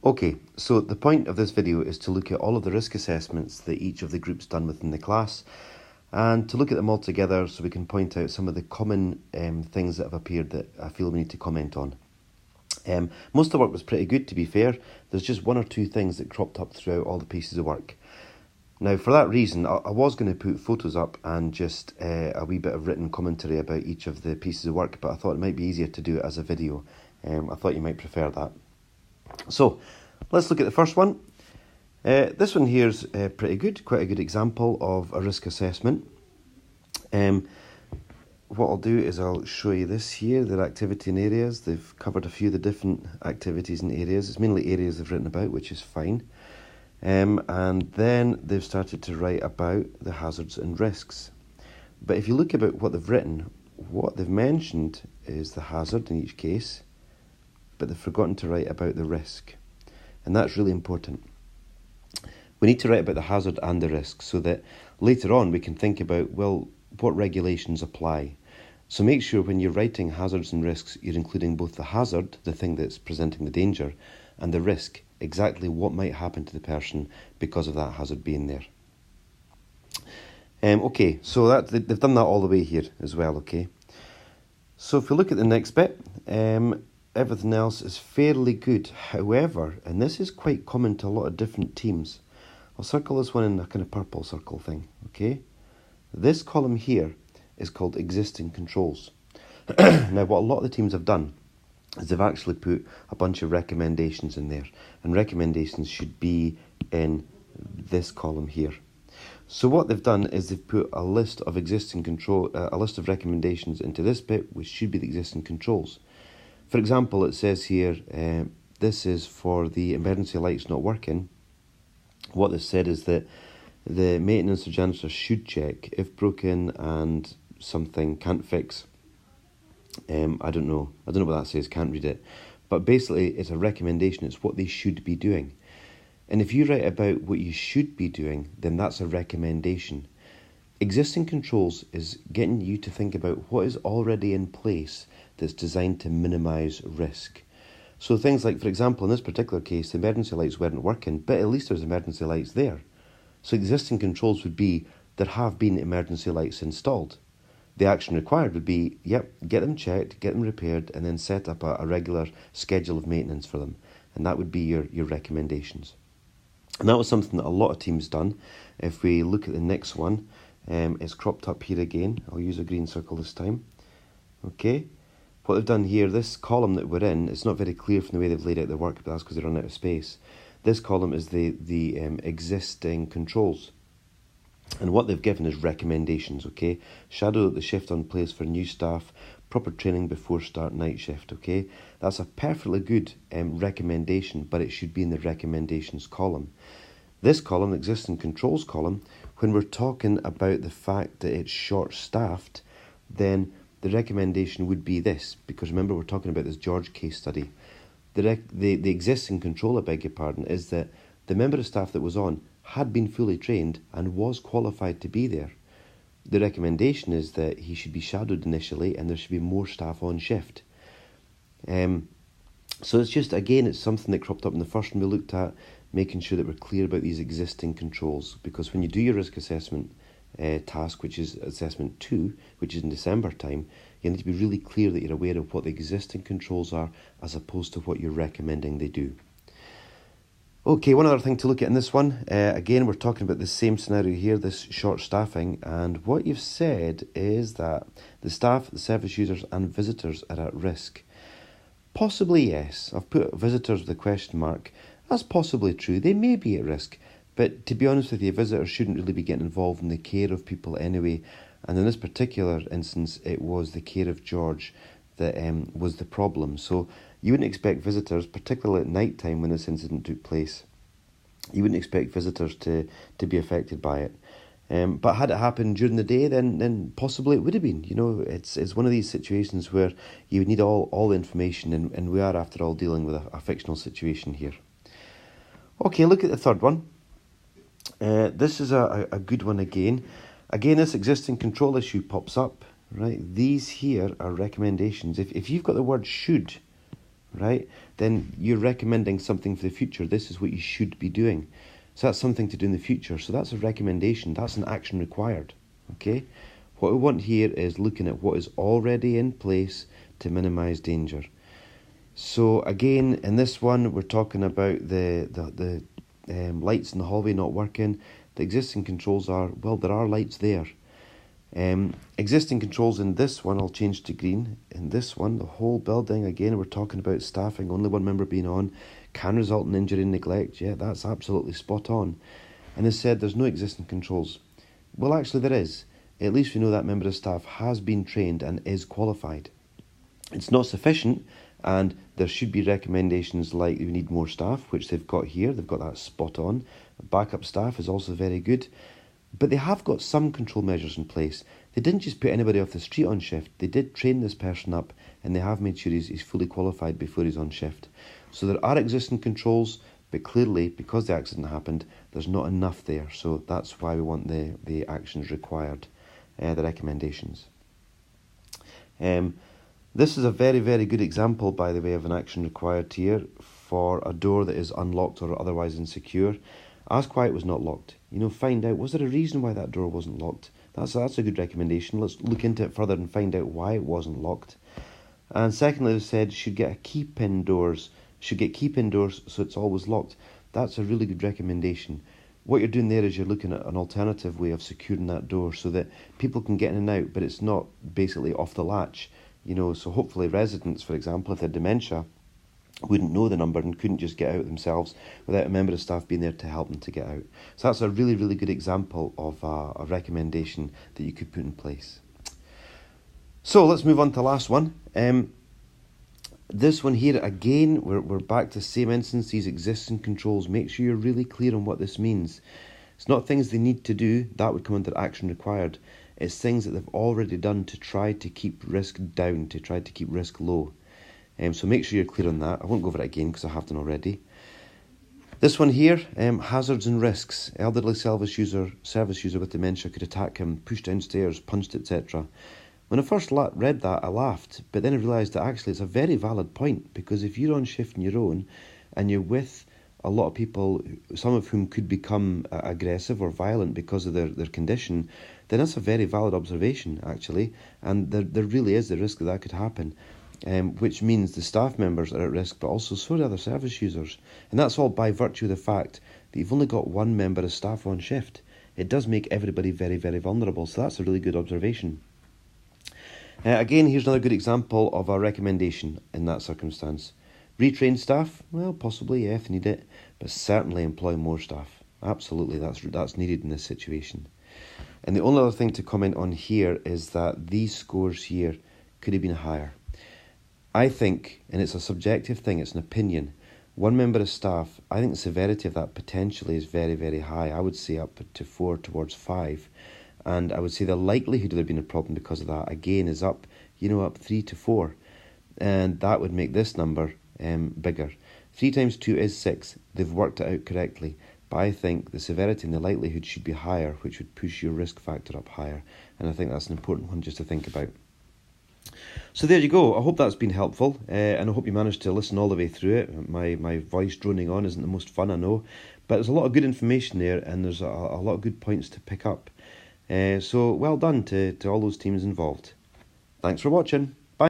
Okay, so the point of this video is to look at all of the risk assessments that each of the groups done within the class and to look at them all together so we can point out some of the common things that have appeared that I feel we need to comment on. Most of the work was pretty good, to be fair. There's just one or two things that cropped up throughout all the pieces of work. Now, for that reason, I was going to put photos up and just a wee bit of written commentary about each of the pieces of work, but I thought it might be easier to do it as a video. I thought you might prefer that. So, let's look at the first one. This one here is pretty good, quite a good example of a risk assessment. What I'll do is I'll show you this here, their activity and areas. They've covered a few of the different activities and areas. It's mainly areas they've written about, which is fine. And then they've started to write about the hazards and risks. But if you look about what they've written, what they've mentioned is the hazard in each case, but they've forgotten to write about the risk. And that's really important. We need to write about the hazard and the risk so that later on we can think about, well, what regulations apply. So make sure when you're writing hazards and risks, you're including both the hazard, the thing that's presenting the danger, and the risk, exactly what might happen to the person because of that hazard being there. Okay, so they've done that all the way here as well, okay? So if we look at the next bit, everything else is fairly good. However, and this is quite common to a lot of different teams, I'll circle this one in a kind of purple circle thing, okay? This column here is called existing controls. Now, what a lot of the teams have done is they've actually put a bunch of recommendations in there, and recommendations should be in this column here. So what they've done is they've put a list of a list of recommendations into this bit, which should be the existing controls. For example, it says here, this is for the emergency lights not working. What they've said is that the maintenance or janitor should check if broken and something can't fix. I don't know what that says, can't read it. But basically, it's a recommendation, it's what they should be doing. And if you write about what you should be doing, then that's a recommendation. Existing controls is getting you to think about what is already in place that's designed to minimise risk. So things like, for example, in this particular case, the emergency lights weren't working, but at least there's emergency lights there. So existing controls would be, there have been emergency lights installed. The action required would be, get them checked, get them repaired, and then set up a regular schedule of maintenance for them. And that would be your recommendations. And that was something that a lot of teams done. If we look at the next one, it's cropped up here again. I'll use a green circle this time. Okay. What they've done here, this column that we're in, it's not very clear from the way they've laid out their work, but that's because they run out of space. This column is the existing controls. And what they've given is recommendations, okay? Shadow the shift on place for new staff, proper training before start night shift, okay? That's a perfectly good recommendation, but it should be in the recommendations column. This column, the existing controls column, when we're talking about the fact that it's short-staffed, then the recommendation would be this, because remember we're talking about this George case study. The existing control, I beg your pardon, is that the member of staff that was on had been fully trained and was qualified to be there. The recommendation is that he should be shadowed initially and there should be more staff on shift. So it's just, again, it's something that cropped up in the first one we looked at, making sure that we're clear about these existing controls. Because when you do your risk assessment task, which is assessment 2, which is in December time, you need to be really clear that you're aware of what the existing controls are as opposed to what you're recommending they do. Okay, one other thing to look at in this one, again we're talking about the same scenario here, this short staffing, and what you've said is that the staff, the service users and visitors are at risk. Possibly yes, I've put visitors with a question mark. That's possibly true, they may be at risk, but to be honest with you, visitors shouldn't really be getting involved in the care of people anyway, and in this particular instance it was the care of George that was the problem. So you wouldn't expect visitors, particularly at night time when this incident took place, you wouldn't expect visitors to be affected by it. But had it happened during the day, then possibly it would have been. You know, it's one of these situations where you would need all the information, and we are, after all, dealing with a fictional situation here. Okay, look at the third one. This is a good one again. Again, this existing control issue pops up, right? These here are recommendations. If you've got the word should, right, then you're recommending something for the future. This is what you should be doing. So that's something to do in the future. So that's a recommendation. That's an action required. Okay? What we want here is looking at what is already in place to minimise danger. So again, in this one, we're talking about the lights in the hallway not working. The existing controls are, well, there are lights there. Existing controls in this one, I'll change to green. In this one, the whole building, again, we're talking about staffing, only one member being on, can result in injury and neglect. Yeah, that's absolutely spot on. And as said, there's no existing controls. Well, actually there is. At least we know that member of staff has been trained and is qualified. It's not sufficient, and there should be recommendations like we need more staff, which they've got here. They've got that spot on. Backup staff is also very good. But they have got some control measures in place. They didn't just put anybody off the street on shift. They did train this person up, and they have made sure he's fully qualified before he's on shift. So there are existing controls, but clearly, because the accident happened, there's not enough there. So that's why we want the actions required, the recommendations. This is a very, very good example, by the way, of an action required here for a door that is unlocked or otherwise insecure. Ask why it was not locked. Find out, was there a reason why that door wasn't locked? That's a good recommendation. Let's look into it further and find out why it wasn't locked. And secondly, as I said, should get key pin doors so it's always locked. That's a really good recommendation. What you're doing there is you're looking at an alternative way of securing that door so that people can get in and out, but it's not basically off the latch. So hopefully residents, for example, if they had dementia, wouldn't know the number and couldn't just get out themselves without a member of staff being there to help them to get out. So that's a really, really good example of a recommendation that you could put in place. So let's move on to the last one. This one here, again, we're back to the same instance, these existing controls. Make sure you're really clear on what this means. It's not things they need to do, that would come under action required. It's things that they've already done to try to keep risk down, to try to keep risk low. So make sure you're clear on that. I won't go over it again because I have done already. This one here, hazards and risks. Elderly service user with dementia could attack him, push downstairs, punched, etc. When I first read that, I laughed, but then I realised that actually it's a very valid point, because if you're on shift on your own and you're with a lot of people, some of whom could become aggressive or violent because of their condition, then that's a very valid observation, actually, and there really is the risk that could happen. Which means the staff members are at risk, but also so are the other service users. And that's all by virtue of the fact that you've only got one member of staff on shift. It does make everybody very, very vulnerable, so that's a really good observation. Again, here's another good example of a recommendation in that circumstance. Retrain staff? Well, possibly, yeah, if you need it, but certainly employ more staff. Absolutely, that's needed in this situation. And the only other thing to comment on here is that these scores here could have been higher. I think, and it's a subjective thing, it's an opinion, one member of staff, I think the severity of that potentially is very, very high. I would say up to 4 towards 5. And I would say the likelihood of there being a problem because of that, again, is up 3 to 4. And that would make this number bigger. 3 times 2 is 6. They've worked it out correctly. But I think the severity and the likelihood should be higher, which would push your risk factor up higher. And I think that's an important one just to think about. So there you go. I hope that's been helpful, and I hope you managed to listen all the way through it. My voice droning on isn't the most fun, I know, but there's a lot of good information there, and there's a lot of good points to pick up. So well done to all those teams involved. Thanks for watching.